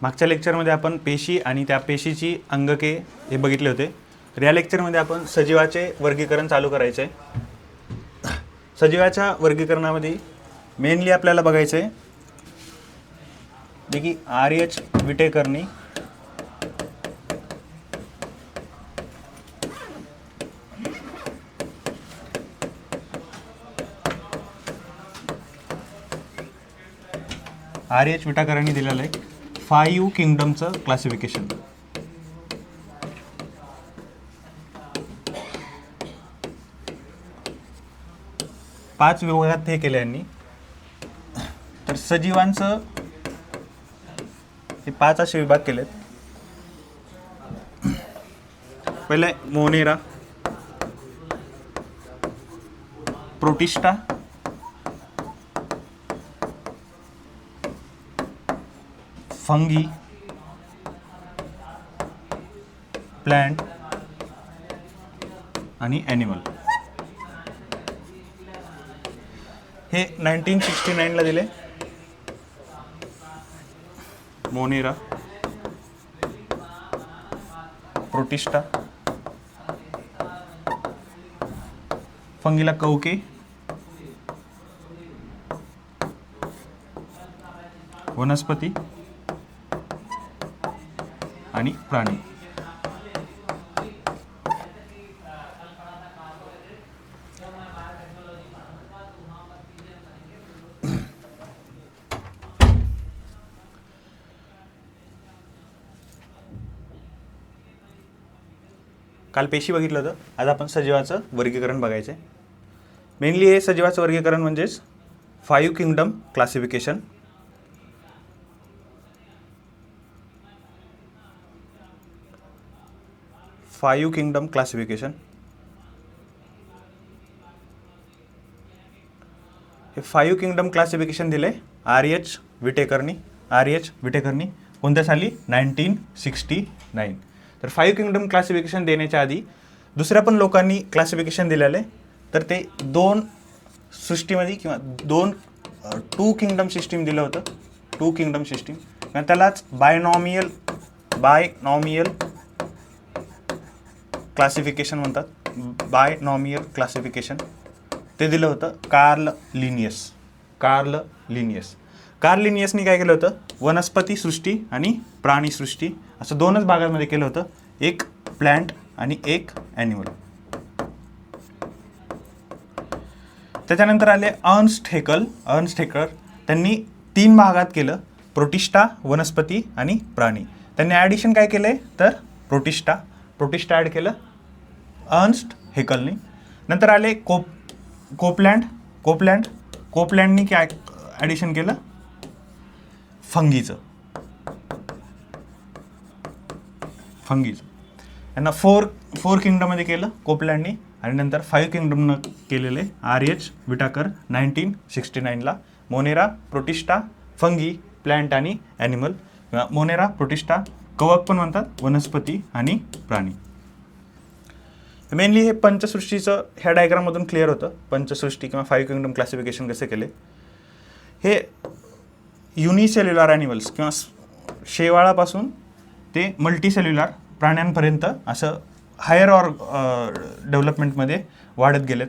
मागच्या लेक्चरमध्ये आपण पेशी आणि त्या पेशीची अंगके हे बघितले होते. तर या लेक्चरमध्ये आपण सजीवाचे वर्गीकरण चालू करायचे आहे. सजीवाच्या वर्गीकरणामध्ये मेनली आपल्याला बघायचं आहे जे की आर.एच. विटेकरनी आर.एच. विटेकरनी दिलेलं आहे 5 किंगडमचं क्लासिफिकेशन. पाच विभागात हे केले यांनी. तर सजीवांचं हे 5 असे विभाग केलेत. पहिले मोनेरा, प्रोटिस्टा, फंगी, प्लांट आणि ॲनिमल. हे 1969ला दिले. मोनेरा, प्रोटिस्टा, फंगीला कवके, वनस्पती आणि प्राणी. काल पेशी बघितलं होतं, आज आपण सजीवाचं वर्गीकरण बघायचं आहे. मेनली हे सजीवाचं वर्गीकरण म्हणजेच 5 किंगडम क्लासिफिकेशन. हे 5 किंगडम क्लासिफिकेशन दिले आर.एच. विटेकरनी. कोणत्या साली? 1969. तर 5 किंगडम क्लासिफिकेशन देण्याच्या आधी दुसऱ्या पण लोकांनी क्लासिफिकेशन दिलेलं आहे. तर ते 2 सृष्टीमध्ये किंवा 2 किंगडम सिस्टीम दिलं होतं. 2 किंगडम सिस्टीम आणि त्यालाच बायनॉमियल क्लासिफिकेशन म्हणतात. बायनॉमियल क्लासिफिकेशन ते दिलं होतं कार्ल लिनियसनी काय केलं होतं? वनस्पती सृष्टी आणि प्राणी सृष्टी असं 2च भागांमध्ये केलं होतं. एक प्लांट आणि एक ॲनिमल. त्याच्यानंतर आले अर्न्स्ट हेकर. त्यांनी 3 भागात केलं. प्रोटिस्टा, वनस्पती आणि प्राणी. त्यांनी ॲडिशन काय केलंय तर प्रोटिस्टा ॲड केलं अर्न्स्ट हेकलनी. नंतर आले कोपलँडनी काय ॲडिशन केलं? फंगीचं. यांना 4 किंगडममध्ये केलं कोपलँडनी आणि नंतर 5 किंगडमनं केलेले RH. Vitekar 1969ला. Monera, protista, fungi, plant आणि ॲनिमल. मोनेरा, प्रोटिस्टा, कवक पण म्हणतात, वनस्पती आणि प्राणी. मेनली हे पंचसृष्टीचं ह्या डायग्राममधून क्लिअर होतं. पंचसृष्टी किंवा 5 किंगडम क्लासिफिकेशन कसे केले. हे युनिसेल्युलर ॲनिमल्स किंवा शेवाळापासून ते मल्टीसेल्युलर प्राण्यांपर्यंत असं हायर डेव्हलपमेंटमध्ये वाढत गेलेत.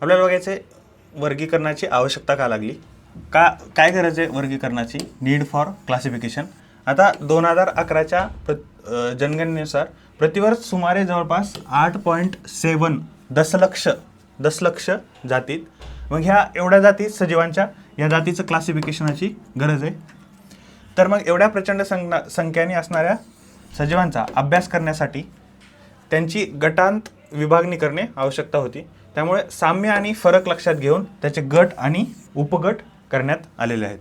आपल्याला बघायचं आहे वर्गीकरणाची आवश्यकता का लागली, काय गरज आहे वर्गीकरणाची, नीड फॉर क्लासिफिकेशन. आता 2011च्या जनगणनेनुसार प्रतिवर्ष सुमारे जवळपास 8.7 दशलक्ष जातीत. मग ह्या एवढ्या जाती सजीवांच्या या जातीचं क्लासिफिकेशनाची गरज आहे. तर मग एवढ्या प्रचंड संख्येने असणाऱ्या सजीवांचा अभ्यास करण्यासाठी त्यांची गटांत विभागणी करणे आवश्यकता होती. त्यामुळे साम्य आणि फरक लक्षात घेऊन त्याचे गट आणि उपगट करण्यात आलेले आहेत.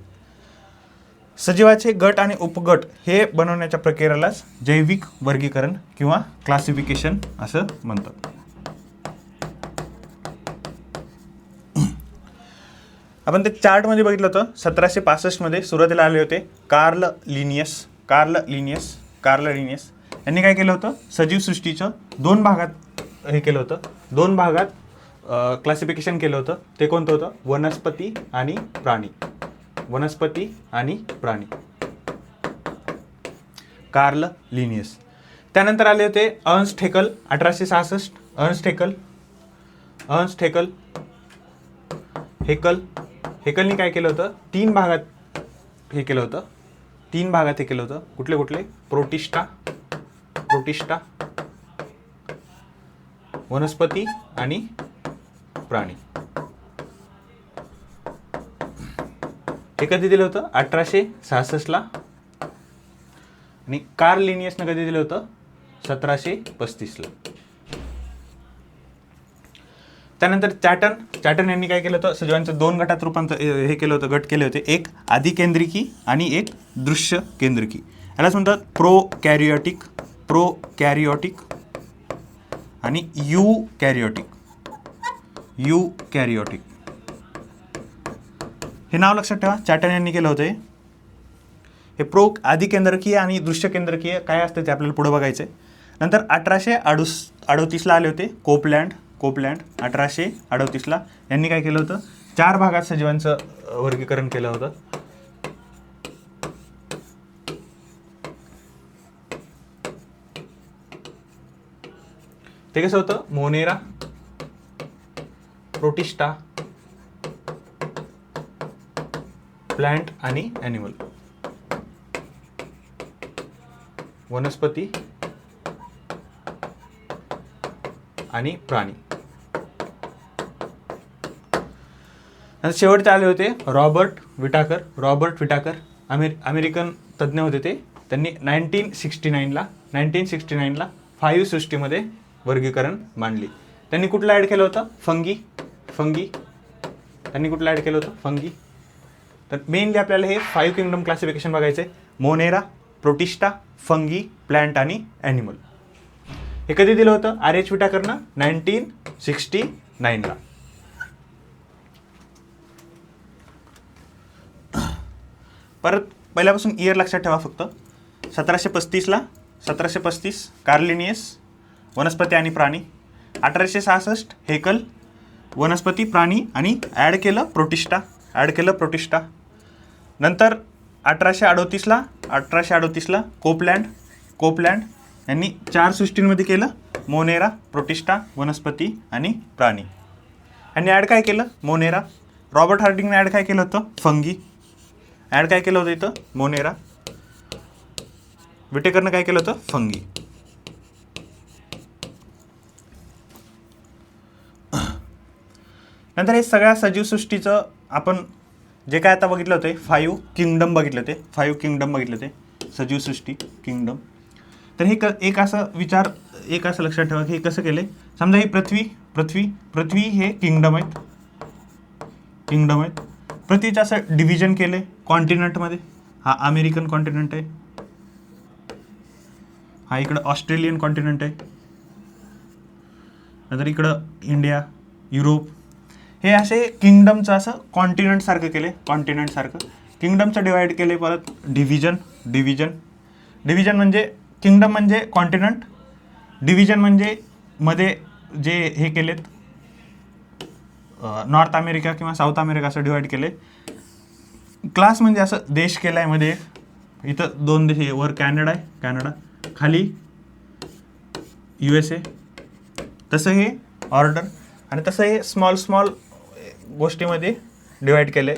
सजीवाचे गट आणि उपगट हे बनवण्याच्या प्रक्रियेलाच जैविक वर्गीकरण किंवा क्लासिफिकेशन असं म्हणतात. आपण ते चार्टमध्ये बघितलं होतं. 1765 मध्ये सुरुवातीला आले होते कार्ल लिनियस. यांनी काय केलं होतं, सजीव सृष्टीचं 2 भागात हे केलं होतं, 2 भागात क्लासिफिकेशन केलं होतं. ते कोणतं होतं, वनस्पती आणि प्राणी, वनस्पती आणि प्राणी, कार्ल लिनियस. त्यानंतर आले होते अर्न्स्ट हेकल 1866. हेकलनी काय केलं होतं, 3 भागात हे केलं होतं, 3 भागात हे केलं होतं. कुठले कुठले, प्रोटिस्टा, वनस्पती आणि प्राणी. हे कधी दिलं होतं, 1866ला. आणि कार्ल लिनियसनं कधी दिलं होतं, 1735ला. त्यानंतर चॅटन यांनी काय केलं होतं, सजीवांचं 2 गटात रूपांतर हे केलं होतं, गट केले होते. एक आदिकेंद्रिकी आणि एक दृश्य केंद्रिकी. यालाच म्हणतात प्रोकॅरियोटिक आणि यूकॅरियोटिक. हे नाव लक्षात ठेवा, चॅटन यांनी केलं होतं. हे आदिकेंद्रकीय आणि दृश्य केंद्रकीय काय असतं ते आपल्याला पुढे बघायचं आहे. नंतर 1838ला आले होते कोपलँड 1838ला. यांनी काय केलं होतं, 4 भागात सजीवांचं वर्गीकरण केलं होतं. ते कसं होतं, मोनेरा, प्रोटिस्टा, प्लांट आणि ॲनिमल, वनस्पती आणि प्राणी. शेवटचे आले होते रॉबर्ट विटाकर. अमेरिकन तज्ज्ञ होते ते. त्यांनी 1969ला 5 सृष्टीमध्ये वर्गीकरण मांडली. त्यांनी कुठलं ॲड केलं होतं, फंगी. त्यांनी कुठलं ॲड केलं होतं, फंगी. तर मेनली आपल्याला हे 5 किंगडम क्लासिफिकेशन बघायचं आहे, मोनेरा, प्रोटिस्टा, फंगी, प्लांट आणि ॲनिमल. हे कधी दिलं होतं, RH विटाकरनं 1969ला. परत पहिल्यापासून इयर लक्षात ठेवा फक्त. 1735 कार्ल लिनियस, वनस्पती आणि प्राणी. 1866 हेकल, वनस्पती, प्राणी आणि ॲड केलं प्रोटिस्टा. नंतर 1838ला कोपलँड यांनी 4 सृष्टींमध्ये केलं, मोनेरा, प्रोटिस्टा, वनस्पती आणि प्राणी. यांनी ॲड काय केलं, मोनेरा. रॉबर्ट हार्डिंगने ॲड काय केलं होतं, फंगी. ॲड काय केलं होतं इथं, मोनेरा. विटेकरनं काय केलं होतं, फंगी. नंतर हे सगळ्या सजीव सृष्टीचं आपण जे काय आता बघितलं होते, 5 किंगडम बघितले होते, सजीव सृष्टी किंगडम. तर हे एक असं लक्षात ठेवा की हे कसं केले. समजा ही पृथ्वी हे किंगडम आहेत. पृथ्वीचं असं डिव्हिजन केले कॉन्टिनेंटमध्ये. हा अमेरिकन कॉन्टिनेंट आहे, हा इकडं ऑस्ट्रेलियन कॉन्टिनेंट आहे, नंतर इकडं इंडिया, युरोप. हे असे किंगडमचं असं कॉन्टिनेंट सारखं केले, किंगडमचं डिवाइड केले. परत डिव्हिजन म्हणजे किंगडम म्हणजे कॉन्टिनेंट, डिव्हिजन म्हणजे मध्ये जे हे केलेत, नॉर्थ अमेरिका किंवा साऊथ अमेरिका असं डिवाइड केले. क्लास म्हणजे असं देश केला आहे मध्ये. इथं 2 देश, वर कॅनडा आहे, खाली USA. तसं हे ऑर्डर आणि तसं हे स्मॉल गोष्टीमध्ये डिवाइड केले.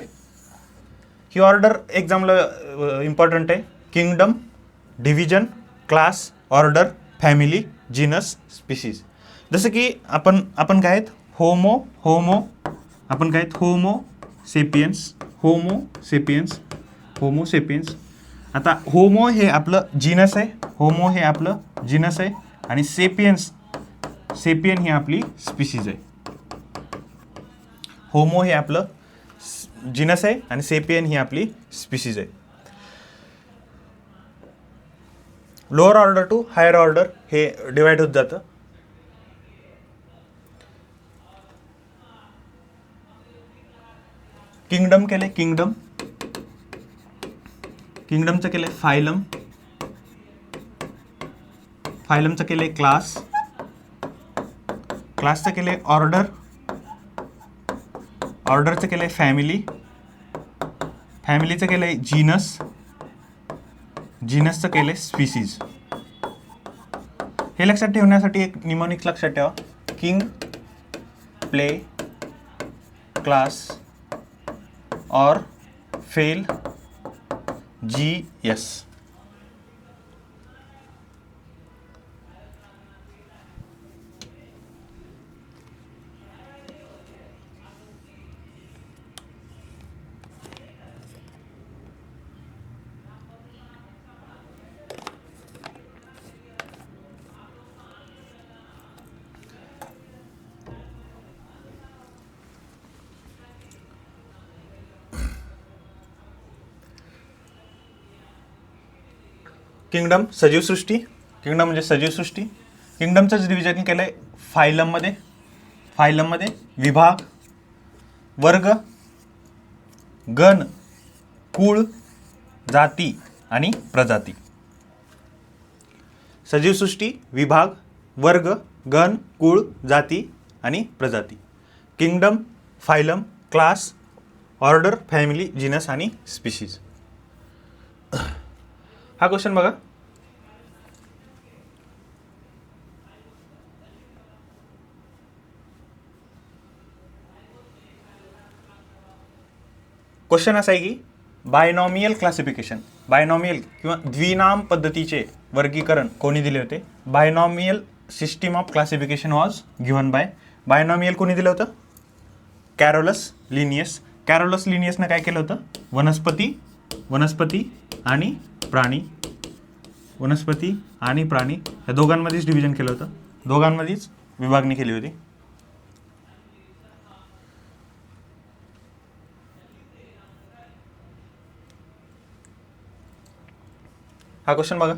ही ऑर्डर एक्झामला इम्पॉर्टंट आहे. Kingdom, division, class, order, family, genus, species. जसं की आपण काय आहेत, होमो सेपियन्स. आता होमो हे आपलं जीनस आहे, आणि सेपियन ही आपली स्पीसीज आहे. होमो हे आपलं जीनस आहे आणि सेपियन ही आपली स्पीसीज आहे. Lower order to higher order हे डिवाइड होत जातं. किंगडम केले, किंगडमचं केलं फायलम, फायलमचं केलंय क्लास, क्लासचं केलंय ऑर्डर, ऑर्डरचं केलंय फॅमिली, फॅमिलीचं केलंय जीनस, जीनसचं केलंय स्पीसीज. हे लक्षात ठेवण्यासाठी एक निमोनिक्स लक्षात ठेवा, किंग, प्ले, क्लास और फेल, GS. किंगडम सजीव सृष्टी, किंगडम म्हणजे सजीव सृष्टी. किंगडमचंच डिव्हिजन केलंय फायलममध्ये, फायलममध्ये विभाग, वर्ग, गण, कुळ, जाती आणि प्रजाती. सजीव सृष्टी, विभाग, वर्ग, गण, कुळ, जाती आणि प्रजाती. Kingdom, phylum, class, order, family, genus आणि स्पीशीज. हा क्वेश्चन बघा. क्वेश्चन असा आहे की बायनॉमियल क्लासिफिकेशन, बायनॉमियल किंवा द्विनाम पद्धतीचे वर्गीकरण कोणी दिले होते? Binomial system of classification was given bye, binomial कोणी दिलं होतं? कॅरोलस लिनियस. कॅरोलस लिनियसनं काय केलं होतं? वनस्पती आणि प्राणी, वनस्पती आणि प्राणी या दोघांमध्येच डिव्हिजन केलं होतं, दोघांमध्येच विभागणी केली होती. हा क्वेश्चन बघा.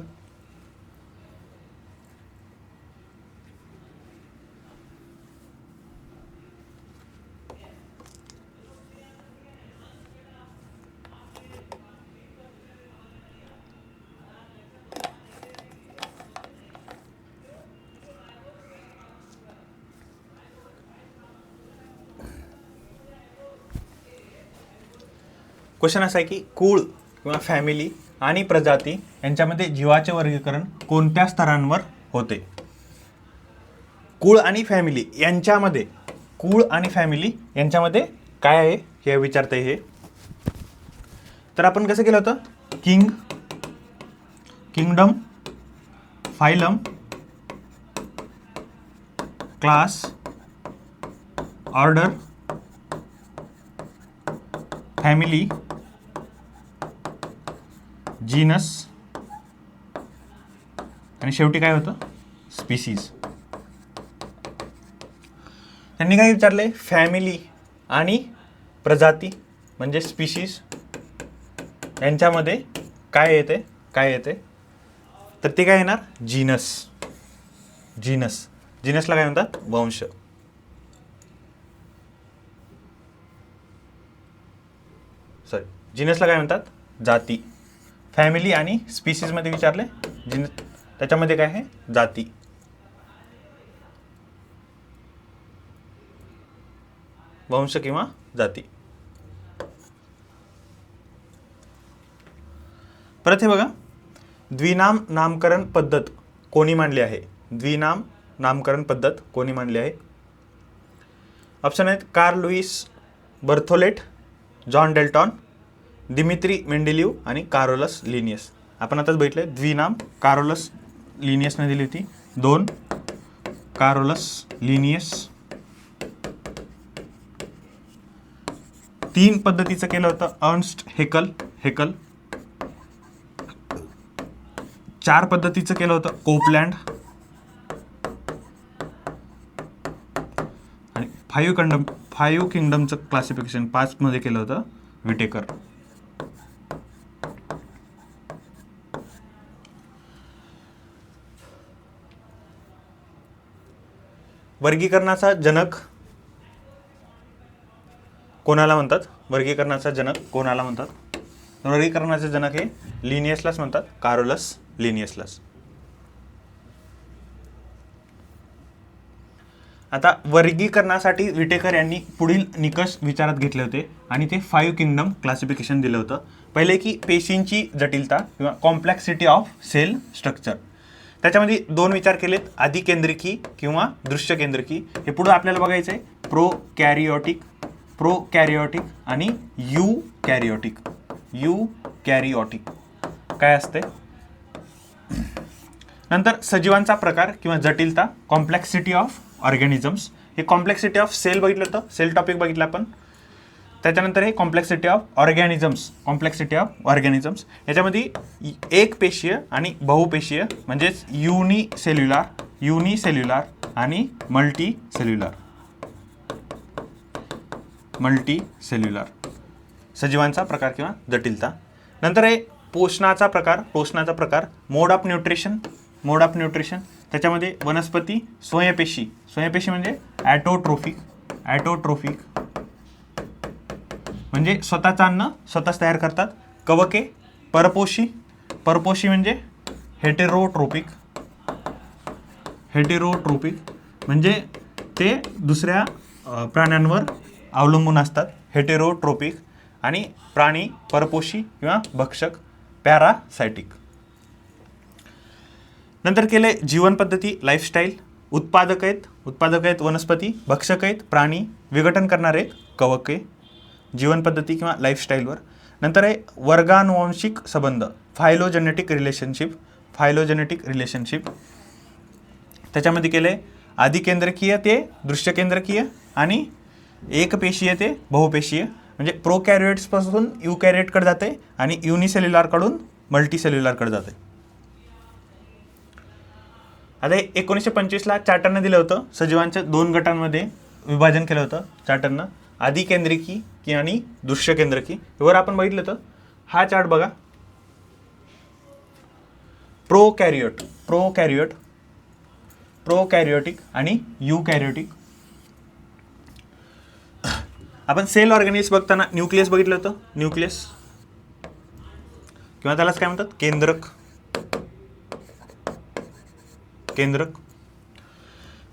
क्वेश्चन असा आहे की कुळ किंवा फॅमिली आणि प्रजाती यांच्यामध्ये जीवाचे वर्गीकरण कोणत्या स्तरांवर होते? कुळ आणि फॅमिली यांच्यामध्ये, कुळ आणि फॅमिली यांच्यामध्ये काय आहे हे विचारतंय हे. तर आपण कसं केलं होतं? Kingdom, phylum, class, order, family, genus आणि शेवटी काय होतं? स्पीसीज. त्यांनी काय विचारले? फॅमिली आणि प्रजाती म्हणजे स्पीशीज यांच्यामध्ये काय येते, काय येते? तर ते काय येणार? जीनस. जीनस, जीनसला काय म्हणतात? वंश. सॉरी, जीनसला काय म्हणतात? जाती. फॅमिली आणि स्पीसीजमध्ये विचारले, जीनस त्याच्यामध्ये काय आहे? जाती. वंश किंवा जाती. परत हे बघा, द्विनाम नामकरण पद्धत कोणी मांडली आहे? द्विनाम नामकरण पद्धत कोणी मांडली आहे? ऑप्शन आहेत Carl Louis Berthollet, John Dalton, Dmitri Mendeleev आणि कॅरोलस लिनियस. आपण आताच बघितले द्विनाम कॅरोलस लिनियसने दिली होती 2, कॅरोलस लिनियस. 3 पद्धतीचं केलं होतं अर्न्स्ट हेकल. 4 पद्धतीचं केलं होतं कोपलँड आणि 5 किंगडमचं क्लासिफिकेशन 5 मध्ये केलं होतं विटेकर. वर्गीकरणाचा जनक कोणाला म्हणतात? वर्गीकरणाचा जनक कोणाला म्हणतात? वर्गीकरणाचे जनक हे लिनियसलाच म्हणतात, कॅरोलस लिनियसलाच. आता वर्गीकरणासाठी विटेकर यांनी पुढील निकष विचारात घेतले होते आणि ते 5 किंगडम क्लासिफिकेशन दिलं होतं. पहिले की पेशींची जटिलता किंवा कॉम्प्लेक्सिटी ऑफ सेल स्ट्रक्चर. त्याच्यामध्ये 2 विचार केलेत, आदिकेंद्रिकी किंवा दृश्य केंद्रिकी. हे पुढं आपल्याला बघायचं आहे प्रोकॅरियोटिक आणि यूकॅरियोटिक काय असते. नंतर सजीवांचा प्रकार किंवा जटिलता, कॉम्प्लेक्सिटी ऑफ ऑर्गॅनिझम्स. हे कॉम्प्लेक्सिटी ऑफ सेल बघितलं होतं, सेल टॉपिक बघितलं आपण. त्याच्यानंतर हे कॉम्प्लेक्सिटी ऑफ ऑर्गॅनिझम्स. याच्यामध्ये एक पेशीय आणि बहुपेशीय म्हणजेच युनिसेल्युलर आणि मल्टीसेल्युलर सजीवांचा प्रकार किंवा जटिलता. नंतर हे पोषणाचा प्रकार, मोड ऑफ न्यूट्रिशन. त्याच्यामध्ये वनस्पती स्वयंपेशी म्हणजे ॲटोट्रोफिक म्हणजे स्वतःचं अन्न स्वतःच तयार करतात. कवके परपोषी म्हणजे हेटेरोट्रोपिक म्हणजे ते दुसऱ्या प्राण्यांवर अवलंबून असतात, हेटेरोट्रोपिक. आणि प्राणी परपोषी किंवा भक्षक, पॅरासायटिक. नंतर केले जीवन पद्धती, लाईफस्टाईल. उत्पादक आहेत वनस्पती, भक्षक आहेत प्राणी, विघटन करणारे आहेत कवके. जीवन पद्धती किंवा लाईफस्टाईलवर. नंतर आहे वर्गानुवांशिक संबंध, फायलोजेनेटिक रिलेशनशिप. त्याच्यामध्ये केले आदिकेंद्रकीय ते दृश्यकेंद्रकीय आणि एकपेशीय ते बहुपेशीय. म्हणजे प्रोकॅरियोट्सपासून युकॅरियोटकडे जाते आणि युनिसेल्युलरकडून मल्टीसेल्युलरकडे जाते. आता 1925ला चार्टरनं दिलं होतं, सजीवांच्या 2 गटांमध्ये विभाजन केलं होतं चार्टरनं, आदिकेंद्रिकी आणि दृश्यकेंद्रकी. वर आपण बघितलं होतं, हा चार्ट बघा. प्रोकॅरियोटिक आणि युकॅरियोटिक. आपण सेल ऑर्गॅनिल्स बघताना न्यूक्लियस बघितलं होतं, न्यूक्लियस किंवा त्यालाच काय म्हणतात केंद्रक.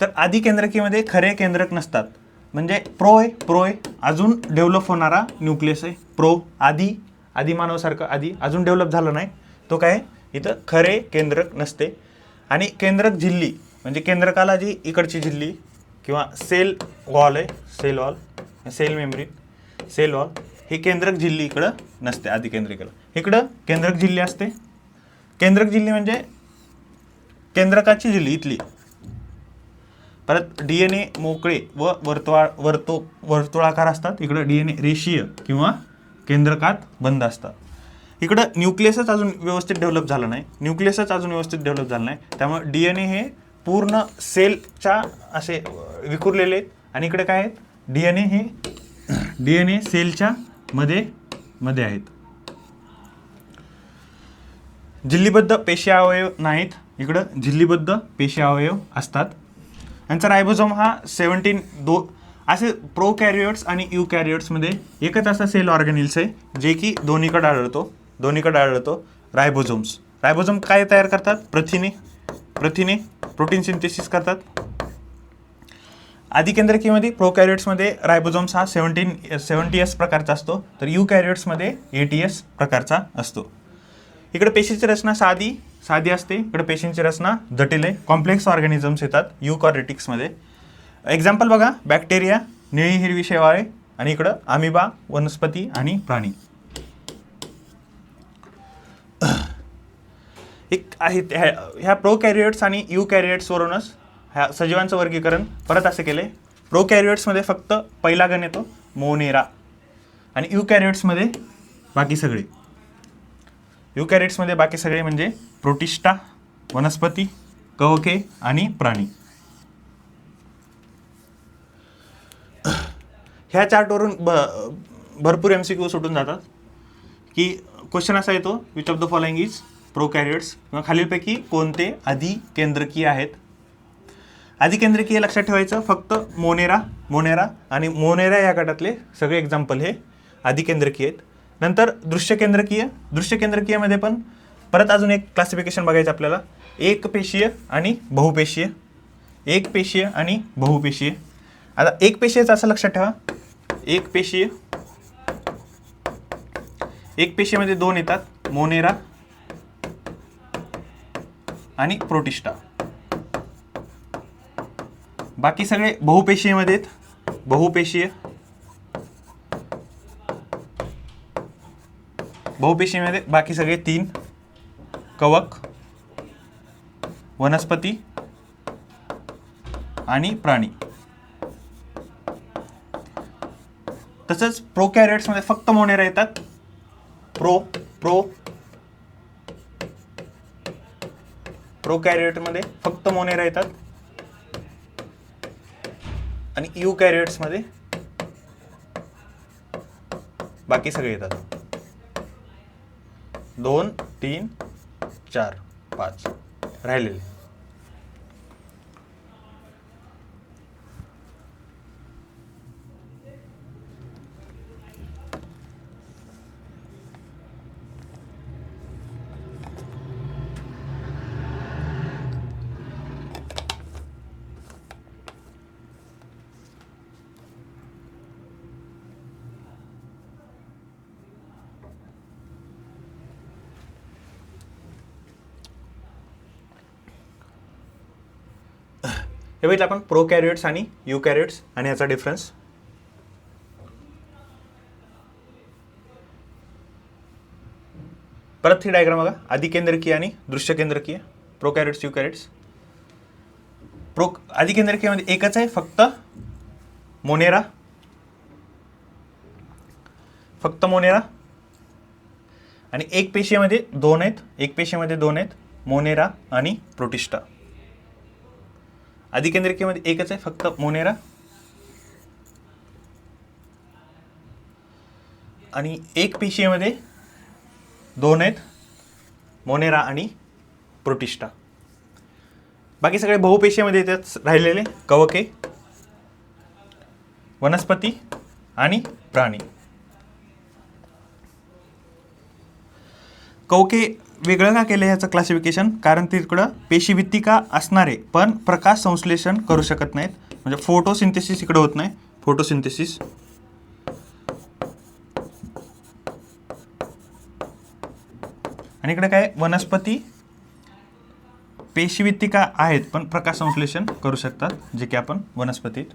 तर आदिकेंद्रकीमध्ये खरे केंद्रक नसतात, म्हणजे प्रो आहे अजून डेव्हलप होणारा न्यूक्लियस आहे. आदी मानवासारखं अजून डेव्हलप झालं नाही, तो काय इथं खरे केंद्रक नसते. आणि केंद्रक झिल्ली म्हणजे केंद्रकाला जी इकडची झिल्ली किंवा सेल वॉल, ही केंद्रक झिल्ली इकडं नसते आदिकेंद्रिकेला. इकडं केंद्रक झिल्ली असते. केंद्रक झिल्ली म्हणजे केंद्रकाची झिल्ली इथली. परत DNA मोकळे व वर्तुळाकार असतात. इकडं DNA रेषीय किंवा केंद्रकात बंद असतात. इकडं न्यूक्लियसच अजून व्यवस्थित डेव्हलप झालं नाही, त्यामुळे DNA हे पूर्ण सेलच्या असे विखुरलेले आहेत. आणि इकडे काय आहेत, DNA सेलच्या मध्ये आहेत. झिल्लीबद्ध पेशी अवयव नाहीत, इकडं झिल्लीबद्ध पेशी अवयव असतात. यांचा रायबोझोम हा 17 असे प्रोकॅरियोट्स आणि युकॅरियोट्समध्ये एकच असा सेल ऑर्गॅनिल्स आहे जे की दोन्हीकडे आढळतो. रायबोझोम काय तयार करतात, प्रथिने प्रोटीन सिंथेसिस करतात. आदिकेंद्रकीमध्ये प्रोकॅरियोट्समध्ये रायबोझोम्स हा 70S प्रकारचा असतो, तर युकॅरियोट्समध्ये 80S प्रकारचा असतो. इकडे पेशीची रचना साधी असते, इकडे पेशींची रचना जटिल आहे. कॉम्प्लेक्स ऑर्गॅनिझम्स येतात युकॅरियोटिक्समध्ये. एक्झाम्पल बघा, बॅक्टेरिया, निळी हिरवी शेवाळे, आणि इकडं अमिबा, वनस्पती आणि प्राणी. ह्या प्रोकॅरियोट्स आणि युकॅरियोट्सवरूनच ह्या सजीवांचं वर्गीकरण परत असे केले. प्रोकॅरियोट्समध्ये फक्त पहिला गण येतो मोनेरा, आणि युकॅरियोट्समध्ये बाकी सगळे म्हणजे प्रोटिस्टा, वनस्पती, कवके आणि प्राणी. ह्या चार्टवरून भरपूर MCQ सुटून जातात की क्वेश्चन असा येतो, which of the following is prokaryotes, किंवा खालीलपैकी कोणते आदिकेंद्रकीय आहेत. आदिकेंद्रकीय लक्षात ठेवायचं फक्त मोनेरा आणि मोनेरा या गटातले सगळे एक्झाम्पल हे आदिकेंद्रकीय आहेत. नंतर दृश्यकेंद्रकीयमध्ये पण परत अजून एक क्लासिफिकेशन बघायचं आपल्याला, एकपेशीय आणि बहुपेशीय. एक पेशीय आणि बहुपेशीय. आता एक पेशीयचं असं लक्षात ठेवा, एक पेशीमध्ये दोन येतात, मोनेरा आणि प्रोटिस्टा. बाकी सगळे बहुपेशीयमध्ये आहेत. बहुपेशीमध्ये बाकी सगळे तीन, कवक, वनस्पती आणि प्राणी. तसंच प्रोकॅरियोट्समध्ये फक्त मोनेरा येतात. प्रोकॅरियोटमध्ये फक्त मोनेरा येतात आणि युकॅरियोट्समध्ये बाकी सगळे येतात. 2, 3, 4, 5 राहिलेले. हे बघितलं आपण प्रोकॅरियोट्स आणि युकॅरियोट्स आणि याचा डिफरन्स. परत ही डायग्राम बघा, अधिकेंद्रकीय आणि दृश्यकेंद्रकीय. प्रोकॅरियोट्स, युकॅरियोट्स. अधिकेंद्रकीयमध्ये एकच आहे, फक्त मोनेरा. आणि एक पेशीमध्ये दोन आहेत, मोनेरा आणि प्रोटिस्टा. अधिकेंद्रकीयमध्ये एकच आहे, फक्त मोनेरा. आणि एक पेशीमध्ये दोन आहेत, मोनेरा आणि प्रोटिस्टा. बाकी सगळे बहुपेशीमध्ये येतात राहिलेले, कवके, वनस्पती आणि प्राणी. कवके वेगळं का केलं ह्याचं क्लासिफिकेशन? कारण तिकडं पेशीभित्तिका असणारे पण प्रकाश संश्लेषण करू शकत नाहीत, म्हणजे फोटोसिंथेसिस इकडे होत नाही. फोटोसिंथेसिस. आणि इकडे काय, वनस्पती पेशीभित्तिका आहेत पण प्रकाश संश्लेषण करू शकतात, जे की आपण वनस्पतीत.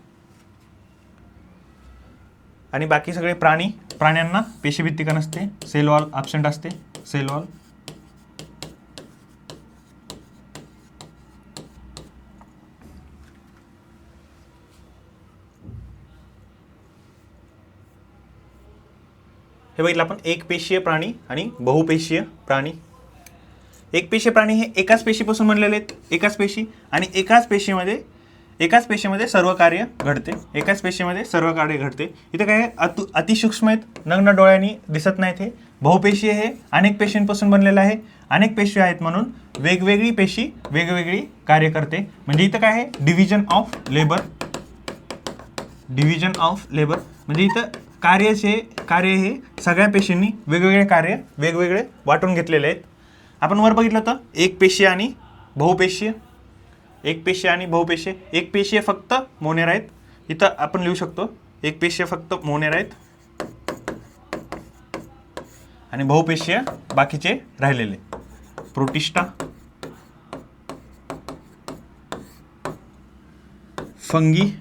आणि बाकी सगळे प्राण्यांना पेशीभित्तिका नसते, सेल वॉल ॲब्सेंट असते, सेल वॉल. हे बघितलं आपण एकपेशीय प्राणी आणि बहुपेशीय प्राणी. एकपेशीय प्राणी हे एकाच पेशीपासून बनलेले आहेत, एकाच पेशी. आणि एकाच पेशीमध्ये सर्व कार्य घडते. इथे काय अतिसूक्ष्म आहेत, नग्न डोळ्यांनी दिसत नाहीत. हे बहुपेशीय हे अनेक पेशींपासून बनलेलं आहे. अनेक पेशी आहेत म्हणून वेगवेगळी पेशी वेगवेगळी कार्य करते. म्हणजे इथं काय आहे, डिव्हिजन ऑफ लेबर. म्हणजे इथं कार्य हे सगळ्या पेशींनी वेगवेगळे कार्य वेगवेगळे वाटून घेतलेले आहेत. आपण वर बघितलं तर एक पेशीय आणि बहुपेशीय. एक पेशीय फक्त मोनेरा आहेत. इथं आपण लिहू शकतो एक पेशीय फक्त मोनेरा आहेत आणि बहुपेशीय बाकीचे राहिलेले, प्रोटिस्टा, फंगी,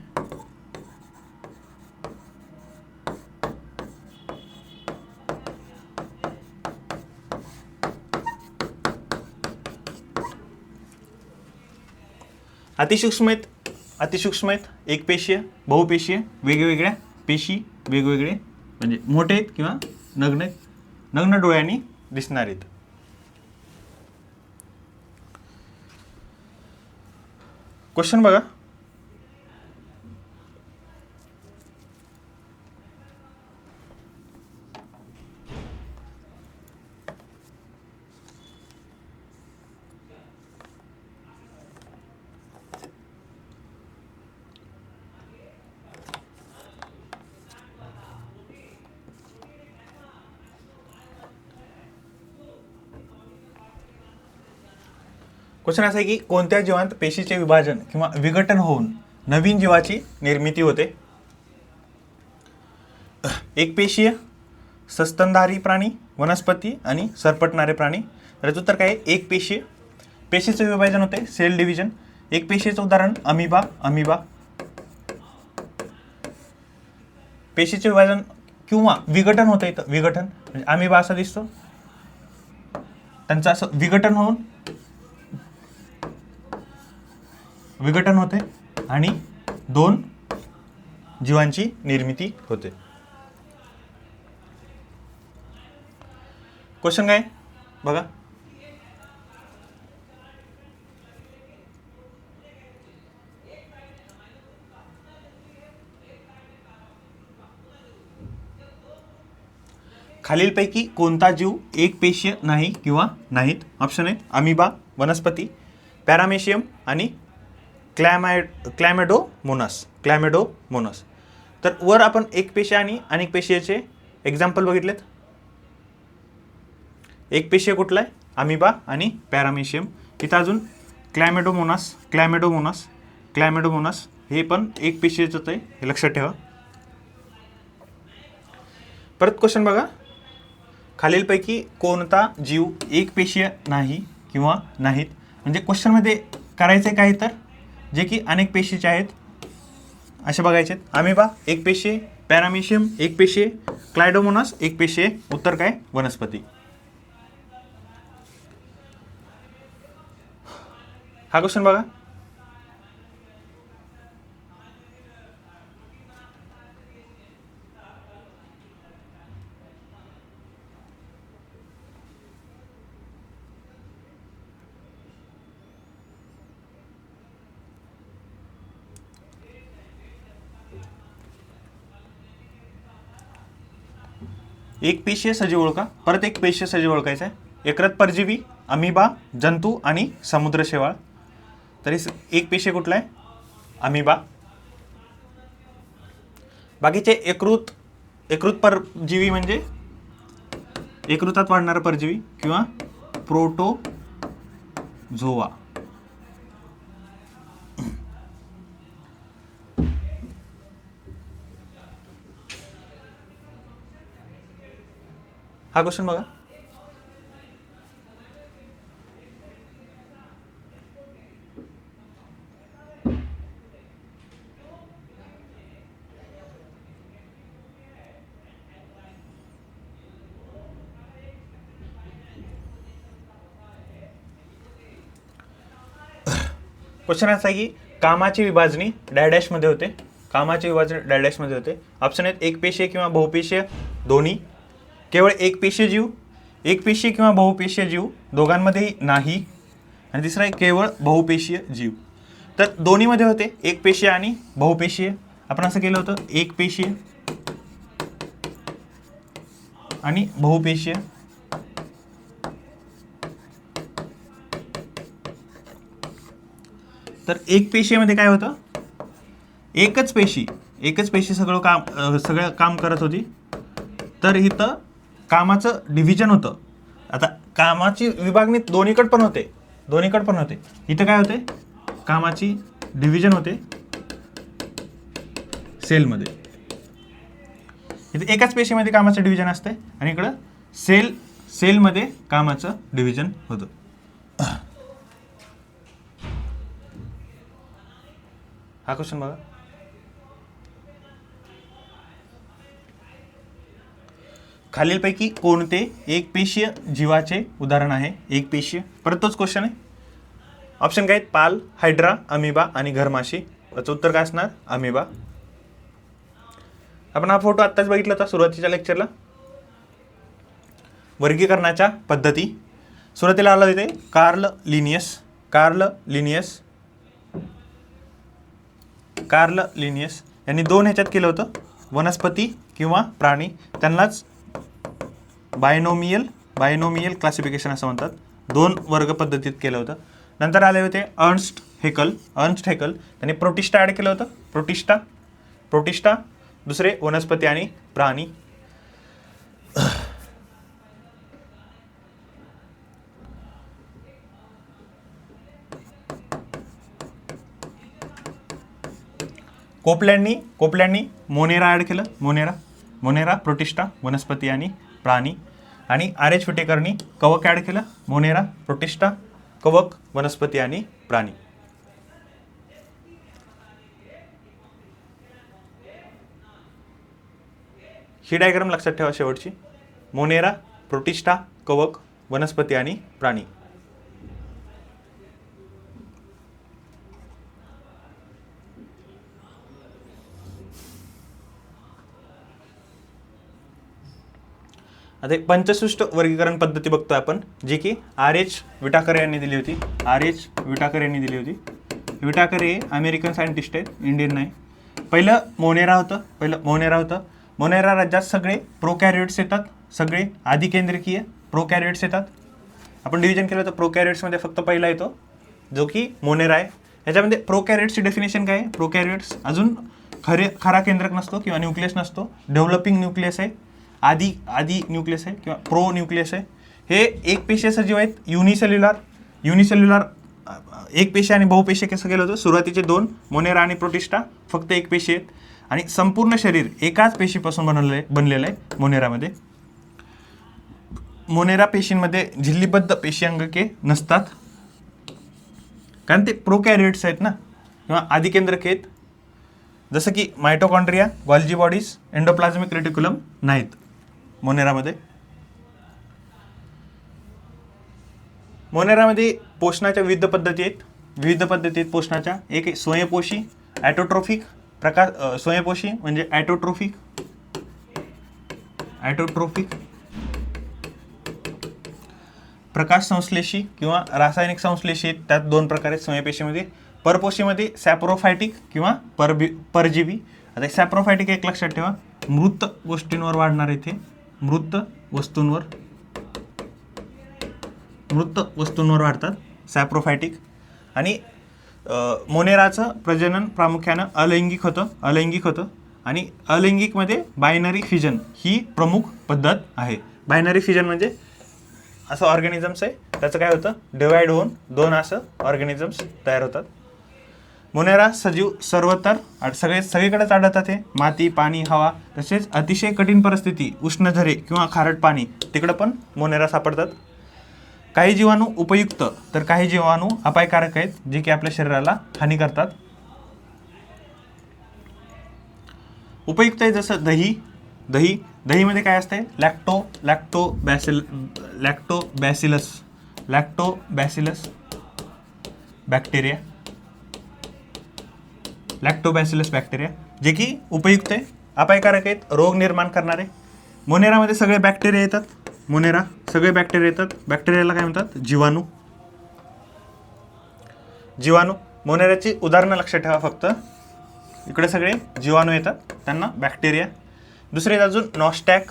अतिसूक्ष्म आहेत, एकपेशीय, बहुपेशीय, वेगवेगळ्या पेशी वेगवेगळे, म्हणजे मोठे आहेत किंवा नग्न डोळ्यांनी दिसणार आहेत. क्वेश्चन बघा. क्वेश्चन असा आहे की कोणत्या जीवांत पेशीचे विभाजन किंवा विघटन होऊन नवीन जीवाची निर्मिती होते? एकपेशीय, सस्तनधारी प्राणी, वनस्पती आणि सरपटणारे प्राणी. त्याचं उत्तर काय आहे? एकपेशीय. पेशीचे विभाजन होते सेल डिव्हिजन. एकपेशीयचं उदाहरण अमिबा. पेशीचे विभाजन किंवा विघटन होतं इथं, विघटन म्हणजे अमिबा असा दिसतो, त्यांचं असं विघटन होते आणि 2 जीवांची निर्मिती होते. क्वेश्चन काय बघा. खालीलपैकी कोणता जीव एकपेशीय नाही किंवा नाहीत? ऑप्शन आहेत अमिबा, वनस्पती, पॅरामेशियम आणि क्लॅमेडोमोनास. तर वर आपण एकपेशीय आणि अनेकपेशीयचे एक्झाम्पल बघितलेत. एकपेशीय कुठला आहे? अमिबा आणि पॅरामेशियम. इथं अजून क्लॅमेडोमोनास हे पण एकपेशीयच आहे, हे लक्षात ठेवा. परत क्वेश्चन बघा. खालीलपैकी कोणता जीव एकपेशीय नाही किंवा नाहीत? म्हणजे क्वेश्चनमध्ये करायचे काय तर जे की अनेक पेशीचे आहेत असे बघायचे. अमिबा एकपेशीय, पॅरामेशियम एकपेशीय, क्लायडोमोनास एकपेशीय. उत्तर काय? वनस्पती. हा क्वेश्चन बघा. एकपेशीय सजीव ओळखा. परत एकपेशीय सजीव ओळखायचा आहे. एकरत परजीवी, अमिबा, जंतू आणि समुद्र शेवाळ. तरी एकपेशीय कुठला आहे? अमिबा. बाकीचे एकृत परजीवी म्हणजे एकृतात वाढणारा परजीवी किंवा प्रोटोझोआ. हा क्वेश्चन बघा. क्वेश्चन असा आहे की कामाची विभाजनी डॅडॅशमध्ये होते. ऑप्शन आहेत एकपेशीय किंवा बहुपेशीय दोन्ही, केवळ एकपेशीय किंवा बहुपेशीय जीव दोघांमध्येही नाही, आणि तिसरा आहे केवळ बहुपेशीय जीव. तर दोन्हीमध्ये होते एकपेशीय आणि बहुपेशीय. आपण असं केलं होतं एकपेशीय आणि बहुपेशीय. तर एकपेशीयमध्ये काय होतं? एकच पेशी सगळं काम करत होती. तर इथं कामाचं डिव्हिजन होतं. आता कामाची विभागणी दोन्हीकडे पण होते. इथं काय होते? कामाची डिव्हिजन होते सेलमध्ये. इथे एकाच पेशीमध्ये कामाचं डिव्हिजन असते आणि इकडं सेलमध्ये कामाचं डिव्हिजन होतं. हा क्वेश्चन बघा. खालीलपैकी कोणते एकपेशीय जीवाचे उदाहरण आहे? एकपेशीय. परत तोच क्वेश्चन आहे. ऑप्शन काय आहेत? पाल, हायड्रा, अमिबा आणि घरमाशी. याचं उत्तर काय असणार? अमिबा. आपण हा फोटो आत्ताच बघितला होता सुरुवातीच्या लेक्चरला. वर्गीकरणाच्या पद्धती सुरुवातीला आला तिथे कार्ल लिनियस यांनी 2 ह्याच्यात केलं होतं, वनस्पती किंवा प्राणी. त्यांनाच बायनोमियल क्लासिफिकेशन असं म्हणतात. 2 वर्ग पद्धतीत केलं होतं. नंतर आले होते अर्न्स्ट हेकल. त्यांनी प्रोटिस्टा ॲड केलं होतं. प्रोटिस्टा. दुसरे वनस्पती आणि प्राणी. कोपल्यांनी मोनेरा ॲड केलं. मोनेरा प्रोटिस्टा वनस्पती आणि प्राणी. आणि RH विटेकरनी कवक ॲड केलं. मोनेरा प्रोटिस्टा कवक वनस्पती आणि प्राणी. ही डायग्राम लक्षात ठेवा शेवटची. मोनेरा प्रोटिस्टा कवक वनस्पती आणि प्राणी. आता एक पंचसृष्ट वर्गीकरण पद्धती बघतोय आपण, जी की RH विटाकर यांनी दिली होती. विटाकर हे अमेरिकन सायंटिस्ट आहेत, इंडियन नाही. पहिलं मोनेरा होतं. मोनेरा राज्यात सगळे प्रोकॅरियोट्स येतात, सगळे आदिकेंद्रकीय प्रोकॅरियोट्स येतात. आपण डिव्हिजन केलं तर प्रोकॅरियोट्समध्ये फक्त पहिला येतो जो की मोनेरा आहे. ह्याच्यामध्ये प्रोकॅरियोट्सची डेफिनेशन काय आहे? प्रोकॅरियोट्स अजून खरा केंद्रक नसतो किंवा न्यूक्लियस नसतो, डेव्हलपिंग न्यूक्लियस आहे, आधी न्यूक्लियस आहे किंवा प्रो न्यूक्लियस आहे. हे एकपेशीय सजीव आहेत. युनिसेल्युलर एक पेशी आणि बहुपेशी कसं केलं होतं? सुरुवातीचे 2 मोनेरा आणि प्रोटिस्टा फक्त एक पेशी आहेत आणि संपूर्ण शरीर एकाच पेशीपासून बनलेलं आहे मोनेरामध्ये. मोनेरा पेशींमध्ये झिल्लीबद्ध पेशीअंगके नसतात, कारण ते प्रोकॅरियोट्स आहेत ना, किंवा आदिकेंद्रक आहेत. जसं की mitochondria, Golgi bodies, endoplasmic reticulum नाहीत मोनेरामध्ये. मोनेरामध्ये पोषणाच्या विविध पद्धती आहेत. पोषणाच्या. एक आहे स्वयंपोषी, ॲटोट्रोफिक. स्वयंपोषी म्हणजे ॲटोट्रोफिक. प्रकाश संश्लेषी किंवा रासायनिक संश्लेषी आहेत. त्यात 2 प्रकार आहेत स्वयंपेशीमध्ये. परपोशीमध्ये सॅप्रोफायटिक किंवा परजीवी. आता सॅप्रोफायटिक एक लक्षात ठेवा, मृत गोष्टींवर वाढणार इथे, मृत वस्तूंवर वाढतात सॅप्रोफायटिक. आणि मोनेराचं प्रजनन प्रामुख्यानं अलैंगिक होतं आणि अलैंगिकमध्ये बायनरी फिजन ही प्रमुख पद्धत आहे. बायनरी फिजन म्हणजे असं ऑर्गॅनिझम्स आहे, त्याचं काय होतं? डिवाइड होऊन 2 असं ऑर्गॅनिझम्स तयार होतात. मोनेरा सजीव सर्वतर सगळीकडेच आढळतात. हे माती, पाणी, हवा, तसेच अतिशय कठीण परिस्थिती, उष्ण झरे किंवा खारट पाणी, तिकडं पण मोनेरा सापडतात. काही जीवाणू उपयुक्त तर काही जीवाणू अपायकारक आहेत, जे की आपल्या शरीराला हानी करतात. उपयुक्त आहे जसं दहीमध्ये काय असते? लॅक्टोबॅसिलस बॅक्टेरिया, जे की उपयुक्त आहे. अपायकारक आहेत, रोग निर्माण करणारे. मोनेरामध्ये सगळे बॅक्टेरिया येतात. बॅक्टेरियाला काय म्हणतात? जीवाणू. मोनेराची उदाहरणं लक्षात ठेवा फक्त. इकडे सगळे जीवाणू येतात, त्यांना बॅक्टेरिया. दुसरे अजून नॉस्टॅक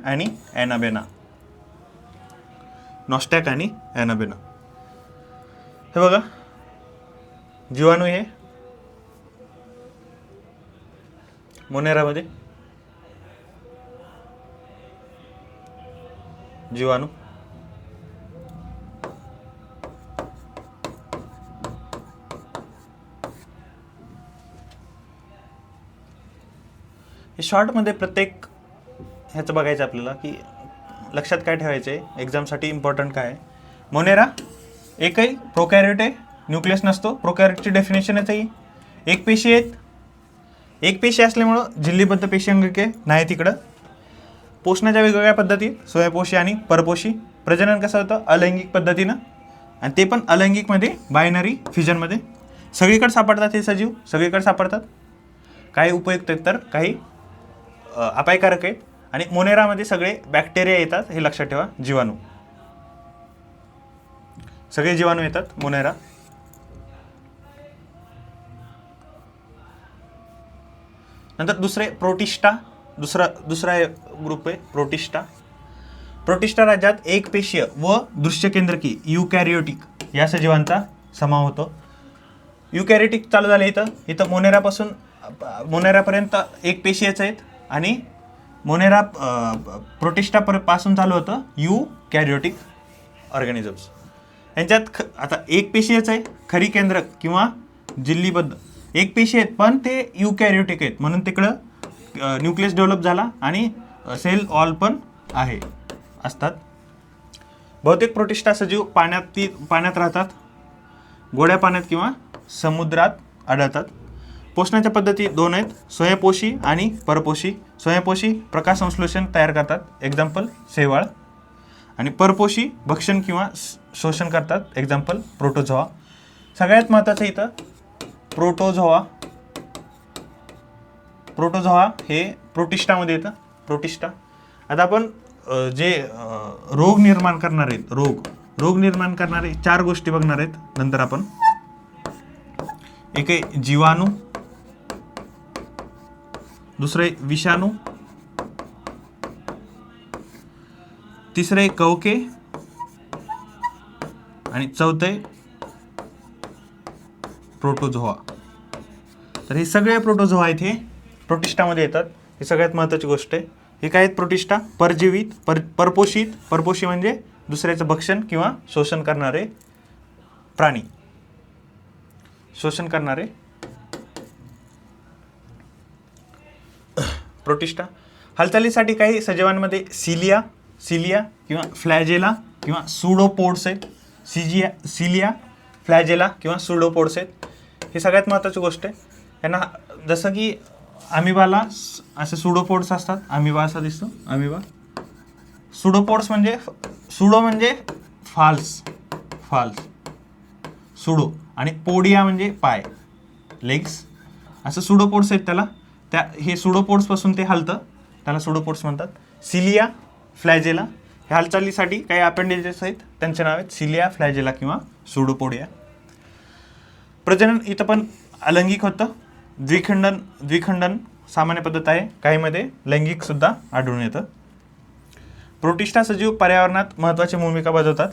आणि ॲनाबेना. हे बघा, जीवाणू हे मोनेरामध्ये जीवाणू. हे शॉर्टमध्ये प्रत्येक ह्याचं बघायचं आपल्याला, की लक्षात काय ठेवायचं आहे एक्झामसाठी इम्पॉर्टंट काय आहे. मोनेरा एकही प्रोकॅरियोट आहे, न्यूक्लियस नसतो. प्रोकॅरियोटची डेफिनेशनच आहे एक पेशी आहेत. एक पेशी असल्यामुळं झिल्लीबद्ध पेशीअंगके नाही तिकडं. पोषणाच्या वेगवेगळ्या पद्धती, स्वयंपोषी आणि परपोषी. प्रजनन कसं होतं? अलैंगिक पद्धतीनं, आणि ते पण अलैंगिकमध्ये बायनरी फ्युजनमध्ये. सगळीकडे सापडतात हे सजीव, काही उपयुक्त आहेत तर काही अपायकारक आहेत. आणि मोनेरामध्ये सगळे बॅक्टेरिया येतात, हे लक्षात ठेवा. सगळे जीवाणू येतात मोनेरा. नंतर दुसरे प्रोटिस्टा. दुसरा ग्रुप आहे प्रोटिस्टा राज्यात एक पेशीय व दृश्यकेंद्रकी युकॅरियोटिक या सजीवांचा समावेश होतो. युकॅरियोटिक चालू झाले इथं मोनेरापर्यंत एक पेशीयच आहेत, आणि प्रोटिस्टा पासून चालू होतं युकॅरियोटिक ऑर्गॅनिझम्स. यांच्यात आता एक पेशीयच आहे, खरी केंद्रक किंवा झिल्लीबद्ध. एक पेशी आहेत पण ते युकॅरियोटिक आहेत, म्हणून तिकडं न्यूक्लियस डेव्हलप झाला आणि सेल वॉल पण आहे असतात. बहुतेक प्रोटिस्टा सजीव पाण्यात राहतात, गोड्या पाण्यात किंवा समुद्रात आढळतात. पोषणाच्या पद्धती दोन आहेत, स्वयंपोषी आणि परपोषी. स्वयंपोषी प्रकाश संश्लेषण तयार करतात, एक्झाम्पल शैवाळ. आणि परपोषी भक्षण किंवा शोषण करतात, एक्झाम्पल प्रोटोझोआ. सगळ्यात महत्त्वाचं इथं प्रोटोझोआ हे प्रोटिस्टामध्ये येतं, प्रोटिस्टा. आता आपण जे रोग निर्माण करणारे रोग निर्माण करणारे 4 गोष्टी बघणार आहेत नंतर आपण. एक आहे जीवाणू, दुसरे विषाणू, तिसरे कवके आणि चौथे प्रोटोझोआ. तर हे सगळे प्रोटोझोआ आहेत, हे प्रोटिस्टामध्ये येतात. ही सगळ्यात महत्त्वाची गोष्ट आहे. हे काय आहेत प्रोटिस्टा? परजीवित, परपोषी म्हणजे दुसऱ्याचं भक्षण किंवा शोषण करणारे प्राणी, शोषण करणारे प्रोटिस्टा. हालचालीसाठी काही सजीवांमध्ये सिलिया किंवा फ्लॅजेला किंवा सुडोपोड्स आहेत. सिलिया, फ्लॅजेला किंवा सुडोपोड्स आहेत. ही सगळ्यात महत्त्वाची गोष्ट आहे. यांना जसं की अमिबाला असे सुडोपोड्स असतात, अमिबा असा दिसतो, अमिबा. सुडोपोड्स म्हणजे सुडो म्हणजे फाल्स सुडो, आणि पोडिया म्हणजे पाय, लेग्स. असं सुडोपोड्स आहेत त्याला. हे सुडोपोड्सपासून ते हलतं, त्याला सुडोपोड्स म्हणतात. सिलिया, फ्लॅजेला ह्या हालचालीसाठी काही अपेंडेजेस आहेत, त्यांचे नाव आहेत सिलिया, फ्लॅजेला किंवा सुडोपोडिया. प्रजनन इथं पण अलैंगिक होतं. द्विखंडन सामान्य पद्धत आहे, काहीमध्ये लैंगिक सुद्धा आढळून येतं. प्रोटिस्टा सजीव पर्यावरणात महत्त्वाची भूमिका बजावतात.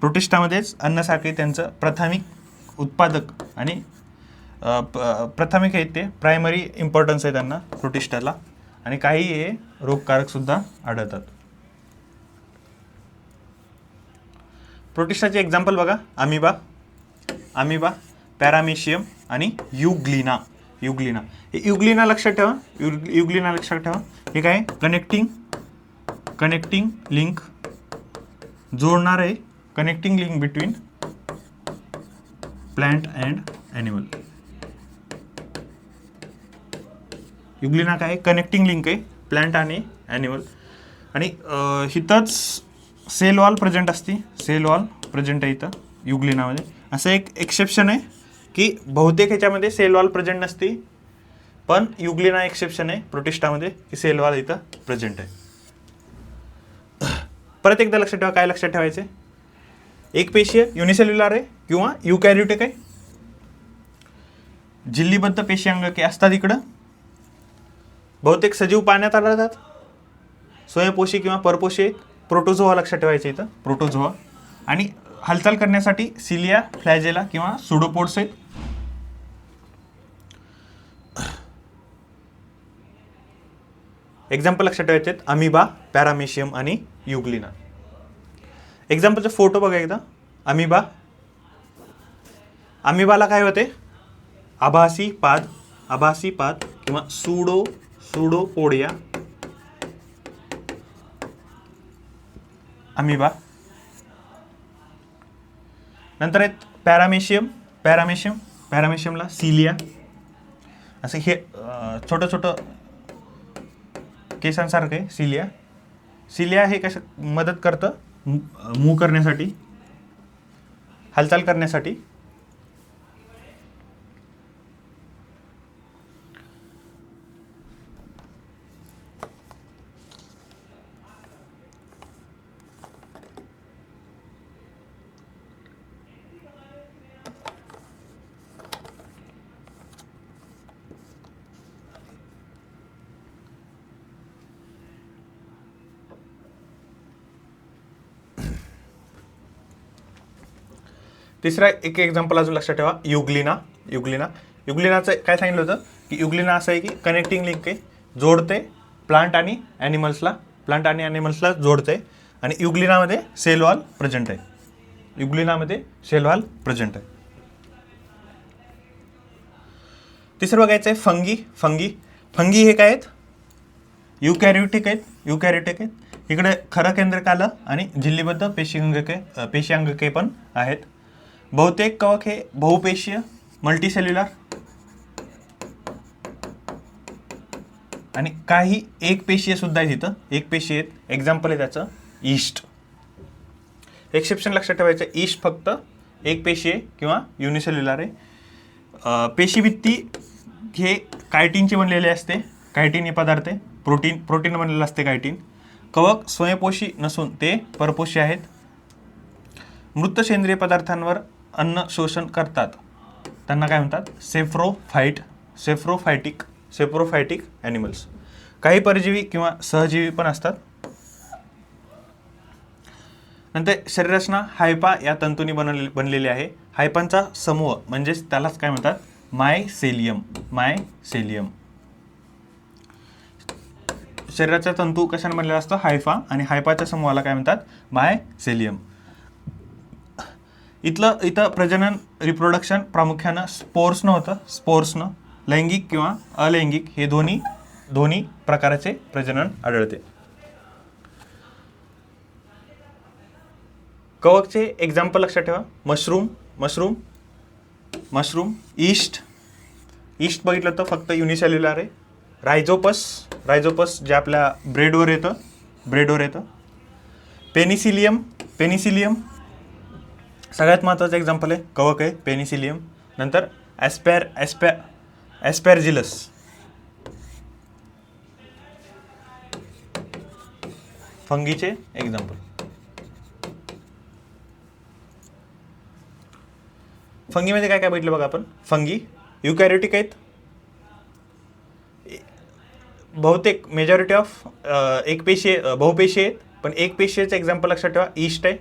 प्रोटिस्टामध्येच अन्न साखळी त्यांचं प्राथमिक उत्पादक आणि प्राथमिक आहेत, ते प्रायमरी इम्पॉर्टन्स आहे त्यांना प्रोटिस्टाला. आणि काही हे रोगकारक सुद्धा आढळतात. प्रोटिस्टाचे एक्झाम्पल बघा, अमिबा, पॅरामेशियम आणि युग्लिना. हे युग्लिना लक्षात ठेवा. हे काय? कनेक्टिंग लिंक, जोडणारे connecting link between plant and animal. Euglena काय? कनेक्टिंग लिंक आहे प्लांट आणि ॲनिमल. आणि इथंच सेल वॉल प्रेझेंट असते, सेल वॉल प्रेझेंट आहे इथं युग्लिनामध्ये. असं एक एक्सेप्शन आहे की बहुतेक ह्याच्यामध्ये सेल वॉल प्रेझेंट नसते, पण युग्लिना एक्सेप्शन आहे प्रोटिस्टामध्ये की सेल वॉल इथं प्रेझेंट आहे. परत एकदा लक्षात ठेवा, काय लक्षात ठेवायचे? एक पेशीय युनिसेल्युलर आहे किंवा युकॅरियोटिक आहे. झिल्लीबद्ध पेशी अंगके असतात इकडं. बहुतेक सजीव पाण्यात आढळतात. स्वयंपोषी किंवा परपोषी आहेत. प्रोटोझोआ लक्षात ठेवायचे इथं, प्रोटोझोआ. आणि हालचाल करण्यासाठी सिलिया, फ्लॅजेला किंवा सुडोपोड्स आहेत. एक्झाम्पल लक्षात ठेवायचे आहेत, अमिबा, पॅरामेशियम आणि युग्लिना. एक्झाम्पलचे फोटो बघा एकदा. अमिबाला काय होते? आभासी पाद किंवा सुडोपोडिया. अमिबा. नंतर आहेत पॅरामेशियमला सिलिया. असं हे छोटं केसांसारखं आहे सिलिया हे कसं मदत करतं मूव्ह करण्यासाठी, हालचाल करण्यासाठी. तिसरा एक एक्झाम्पल अजून लक्षात ठेवा, युग्लिनाचं काय सांगितलं होतं की युग्लिना असं आहे की कनेक्टिंग लिंक आहे, जोडते प्लांट आणि ॲनिमल्सला जोडते. आणि युग्लिनामध्ये सेल वॉल प्रेझेंट आहे. तिसरं बघायचं आहे फंगी. फंगी हे काय आहेत? युकॅरियोटिक आहेत. इकडे खरं केंद्रक आलं आणि झिल्लीबद्ध पेशी अंगके पण आहेत. बहुतेक कवक हे बहुपेशीय मल्टीसेल्युलर आणि काही एकपेशीय सुद्धा आहेत. इथं एकपेशीय आहेत. एक्झाम्पल आहे त्याचं ईस्ट. एक्सेप्शन लक्षात ठेवायचं, ईस्ट फक्त एकपेशीय किंवा युनिसेल्युलर आहे. पेशीभित्ती हे कायटीनचे बनलेले असते. कायटीन हे पदार्थ आहे. प्रोटीन बनलेलं असते कायटीन. कवक स्वयंपोषी नसून ते परपोषी आहेत. मृत सेंद्रिय पदार्थांवर अन्न शोषण करतात, त्यांना काय म्हणतात? सेप्रोफायटिक ॲनिमल्स. काही परजीवी किंवा सहजीवी पण असतात. नंतर शरीररचना हायफा या तंतूंनी बनलेली आहे. हायफांचा समूह म्हणजेच त्यालाच काय म्हणतात? मायसेलियम. शरीराचा तंतू कशाने बनलेला असतो? हायफा. आणि हायफाच्या समूहाला काय म्हणतात? मायसेलियम. इथं प्रजनन रिप्रोडक्शन प्रामुख्यानं स्पोर्सनं होतं. स्पोर्सनं लैंगिक किंवा अलैंगिक हे दोन्ही प्रकाराचे प्रजनन आढळते. कवकचे एक्झाम्पल लक्षात ठेवा. मशरूम. ईस्ट बघितलं तर फक्त युनिसेल्युलर आहे. रायझोपस जे आपल्या ब्रेडवर येतं. पेनिसिलियम सगळ्यात महत्त्वाचं एक्झाम्पल आहे, कवक आहे पेनिसिलियम. नंतर ॲस्पॅरजिलस. फंगीचे एक्झाम्पल. फंगीमध्ये काय बघितलं बघा आपण. फंगी युकॅरियोटिक आहेत. बहुतेक मेजॉरिटी ऑफ बहुपेशी आहेत. पण एकपेशीयचं एक्झाम्पल लक्षात ठेवा, ईस्ट आहे.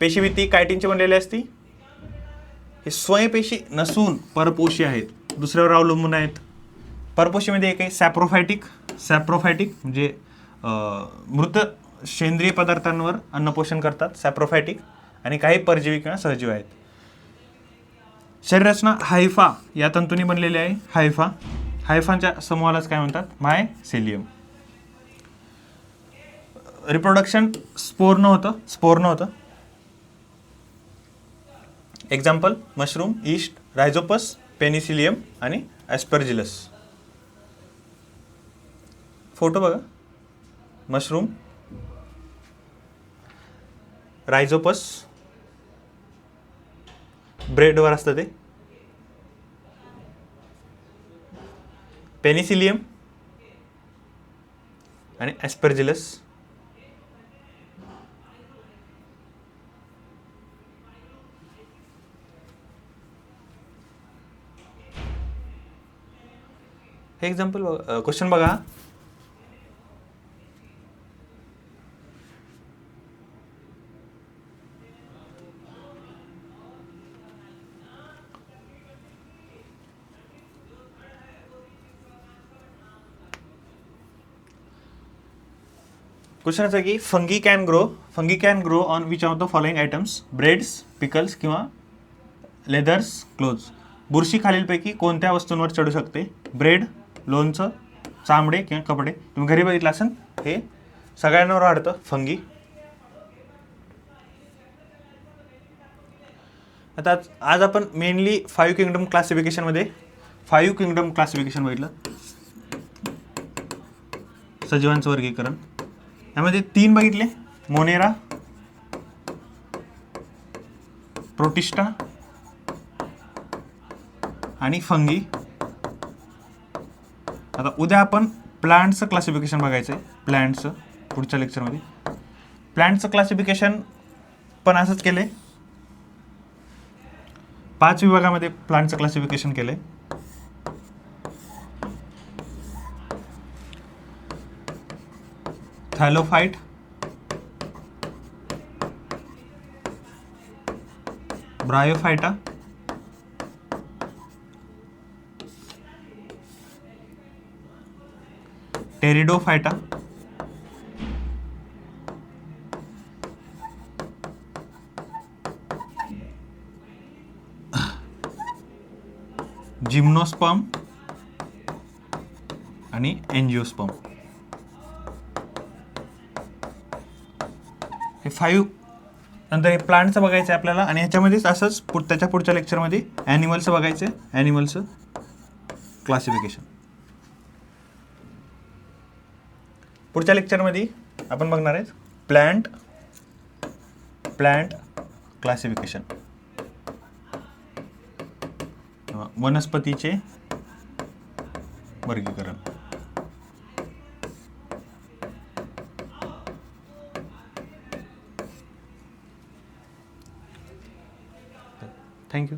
पेशीभित्ती कायटीनची बनलेली असती. हे स्वयंपेशी नसून परपोषी आहेत, दुसऱ्यावर अवलंबून आहेत. परपोशीमध्ये एक आहे सॅप्रोफायटिक म्हणजे मृत सेंद्रिय पदार्थांवर अन्नपोषण करतात, सॅप्रोफायटिक. आणि काही परजीवी किंवा सहजीवी आहेत. शरीररचना हायफा या तंतूंनी बनलेली आहे. हायफांच्या समूहालाच काय म्हणतात? मायसेलियम. रिप्रोडक्शन स्पोरनं होतं. एक्झाम्पल मशरूम, ईस्ट, रायझोपस, पेनिसिलियम आणि ॲस्परजिलस. फोटो बघा. मशरूम, रायझोपस ब्रेडवर असतं ते. पेनिसिलियम आणि ॲस्परजिलस. हे एक्झाम्पल क्वेश्चन बघा. क्वेश्चन असा की fungi can grow on which of the following items? Breads, pickles किंवा लेदर्स, क्लोथ्स. बुरशी खालीलपैकी कोणत्या वस्तूंवर चढू शकते? ब्रेड, लोणचं, चामडे किंवा कपडे. तुम्ही घरी बघितलं असेल, हे सगळ्यांवर वाढतं फंगी. आता आज आपण मेनली 5 किंगडम क्लासिफिकेशनमध्ये 5 किंगडम क्लासिफिकेशन बघितलं. सजीवांचं वर्गीकरण यामध्ये 3 बघितले, मोनेरा, प्रोटिस्टा आणि फंगी. आता उद्या आपण प्लांट्सचं क्लासिफिकेशन बघायचं आहे. प्लांट्सचं पुढच्या लेक्चरमध्ये. प्लांट्सचं क्लासिफिकेशन पण असंच केलं आहे. 5 विभागामध्ये प्लांटचं क्लासिफिकेशन केलं आहे. थॅलोफाइट, ब्रायोफाइटा, टेरिडोफाइटा, जिम्नोस्पर्म आणि एंजिओस्पर्म. हे 5. नंतर हे प्लांटचं बघायचं आहे आपल्याला आणि ह्याच्यामध्येच असंच त्याच्या पुढच्या लेक्चरमध्ये ॲनिमल्सचं बघायचं आहे. ॲनिमल्सचं क्लासिफिकेशन पुढच्या लेक्चरमध्ये आपण बघणार आहे. प्लांट क्लासिफिकेशन, वनस्पतीचे वर्गीकरण. थँक्यू.